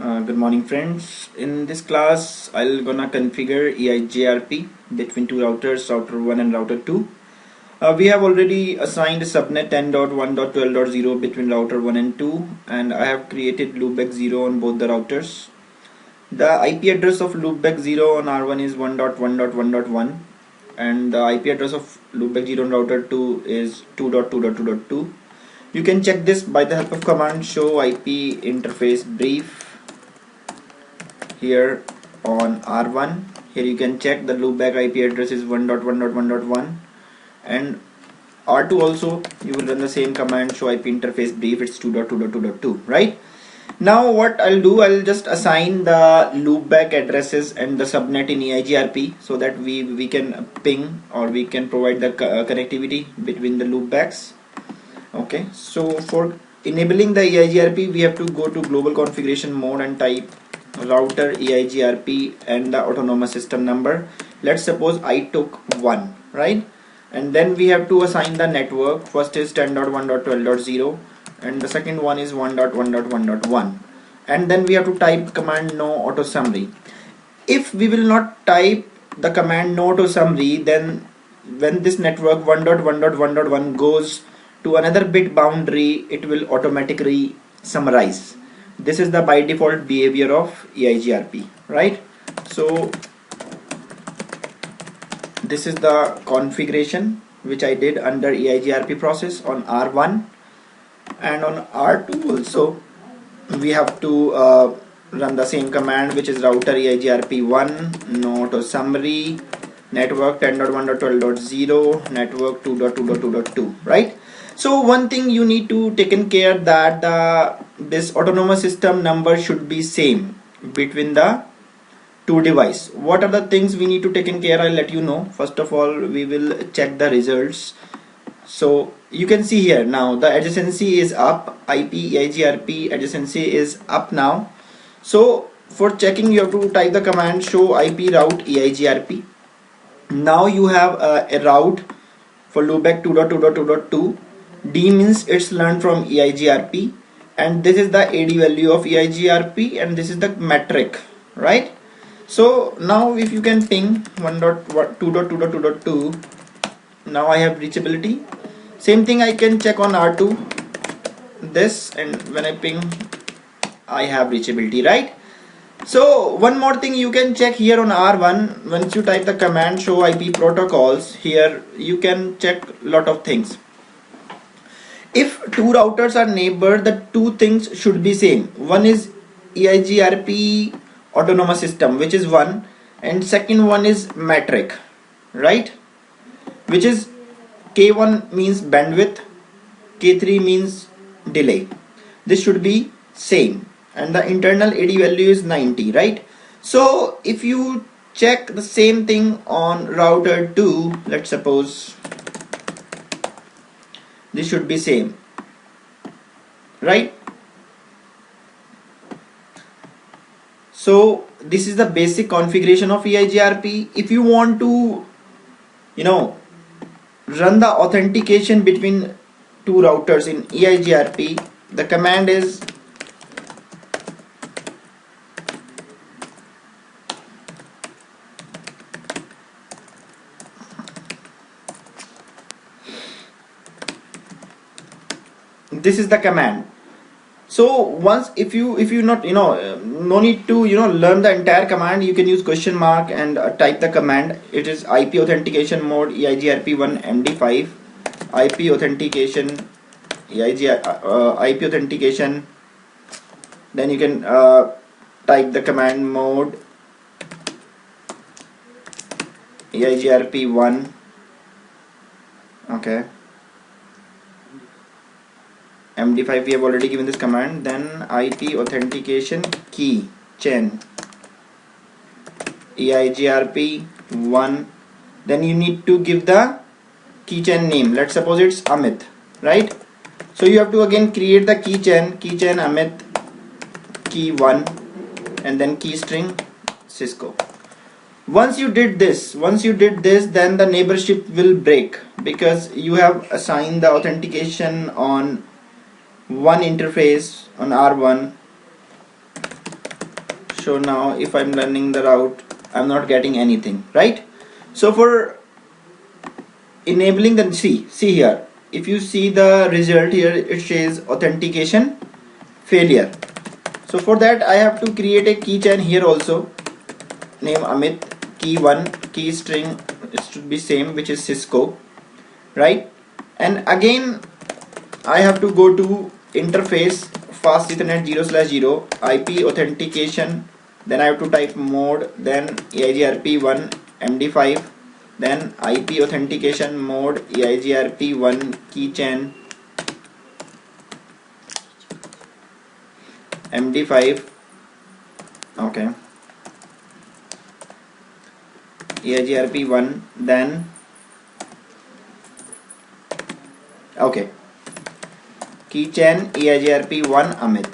Good morning friends. In this class I'll gonna configure EIGRP between two routers, router 1 and router 2. We have already assigned subnet 10.1.12.0 between router 1 and 2, and I have created loopback 0 on both the routers. The IP address of loopback 0 on R1 is 1.1.1.1 and the IP address of loopback 0 on router 2 is 2.2.2.2. You can check this by the help of command show IP interface brief. Here on R1, here you can check the loopback IP address is 1.1.1.1, and R2 also you will run the same command show IP interface brief, it's 2.2.2.2, right? Now what I'll do, I'll just assign the loopback addresses and the subnet in EIGRP so that we can ping or we can provide the connectivity between the loopbacks. Okay, so for enabling the EIGRP we have to go to global configuration mode and type router EIGRP and the autonomous system number. Let's suppose I took 1, right? And then we have to assign the network. First is 10.1.12.0 and the second one is 1.1.1.1, and then we have to type command no auto summary. If we will not type the command no auto summary, then when this network 1.1.1.1 goes to another bit boundary, it will automatically summarize. This is the by default behavior of EIGRP, right? So this is the configuration which I did under EIGRP process on R1, and on R2 also we have to run the same command, which is router EIGRP1 no auto summary network 10.1.12.0 network 2.2.2.2, right? So one thing you need to taken care that this autonomous system number should be same between the two device. What are the things we need to taken care? I'll let you know. First of all, we will check the results. So you can see here now the adjacency is up. IP EIGRP adjacency is up now. So for checking you have to type the command show IP route EIGRP. Now you have a route for loopback 2.2.2.2. D means it's learned from EIGRP, and this is the AD value of EIGRP, and this is the metric, right? So now if you can ping 1.2.2.2.2, now I have reachability. Same thing I can check on R2 this, and when I ping I have reachability, right? So one more thing you can check here on R1, once you type the command show IP protocols, here you can check lot of things. If two routers are neighbor, the two things should be same. One is EIGRP autonomous system, which is 1, and second one is metric, right? Which is K1 means bandwidth, K3 means delay. This should be same, and the internal AD value is 90, right? So if you check the same thing on router 2, let's suppose this should be same, right? So this is the basic configuration of EIGRP. If you want to run the authentication between two routers in EIGRP, the command is this is the command. So once if you not no need to learn the entire command, you can use question mark and type the command. It is IP authentication mode EIGRP1 MD5 IP authentication IP authentication. Then you can type the command mode EIGRP1. Okay, MD5 we have already given this command. Then IP authentication key chain EIGRP1. Then you need to give the keychain name. Let's suppose it's Amit, right? So you have to again create the keychain Amit key 1 and then key string Cisco. Once you did this, then the neighborship will break because you have assigned the authentication on one interface on R1 So now if I'm running the route, I'm not getting anything, right? So for enabling the, see here, if you see the result here, it says authentication failure. So for that I have to create a key chain here also, name Amit, key 1, key string it should be same, which is Cisco, right? And again I have to go to interface fast Ethernet 0/0 IP authentication, then I have to type mode, then EIGRP1 MD5, then IP authentication mode EIGRP1 keychain MD5, okay, EIGRP1, then okay, keychain EIGRP1 Amit.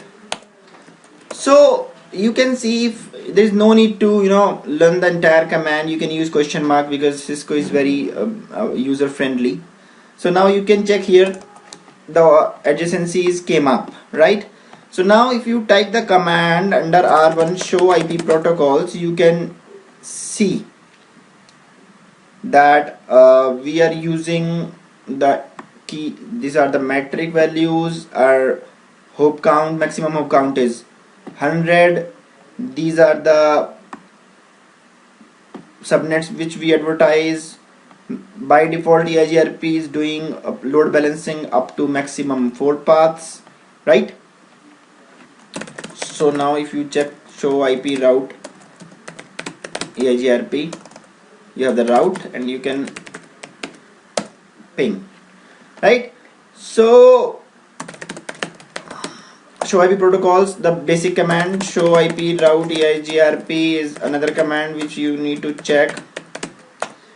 So you can see if there is no need to learn the entire command, you can use question mark because Cisco is very user friendly. So now you can check here the adjacencies came up, right? So now if you type the command under R1 show IP protocols, you can see that we are using the key, these are the metric values, our hop count, maximum hop count is 100, these are the subnets which we advertise. By default EIGRP is doing load balancing up to maximum 4 paths, right? So now if you check show IP route EIGRP, you have the route and you can ping, right? So show IP protocols, the basic command show IP route EIGRP is another command which you need to check.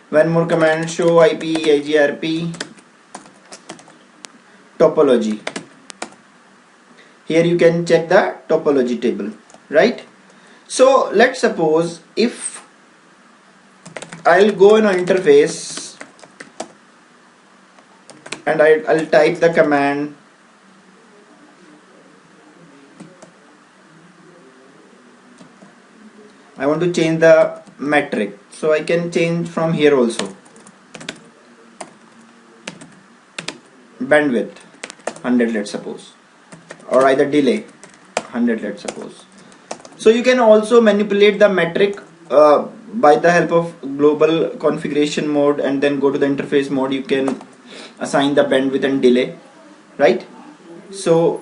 One more command show IP EIGRP topology. Here you can check the topology table, right? So let's suppose if I'll go in an interface and I'll type the command I want to change the metric, so I can change from here also. Bandwidth 100, let's suppose, or either delay 100, let's suppose. So you can also manipulate the metric by the help of global configuration mode, and then go to the interface mode, you can assign the bandwidth and delay, right? So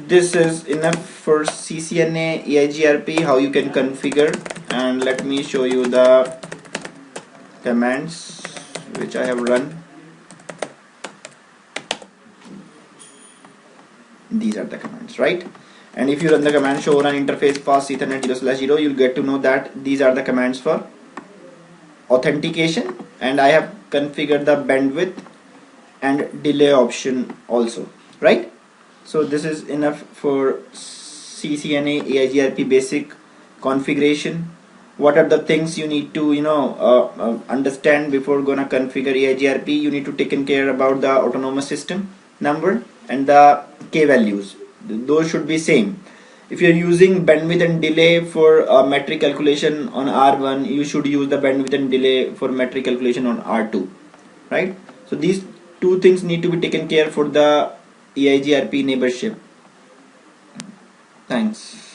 this is enough for CCNA EIGRP, how you can configure. And let me show you the commands which I have run. These are the commands, right? And if you run the command show run interface fast Ethernet 0/0, you'll get to know that these are the commands for authentication, and I have configured the bandwidth and delay option also, right? So this is enough for CCNA EIGRP basic configuration. What are the things you need to understand before gonna configure EIGRP? You need to take care about the autonomous system number and the K values. Those should be same. If you're using bandwidth and delay for metric calculation on R1, you should use the bandwidth and delay for metric calculation on R2, right? So these two things need to be taken care for the EIGRP neighborship. Thanks.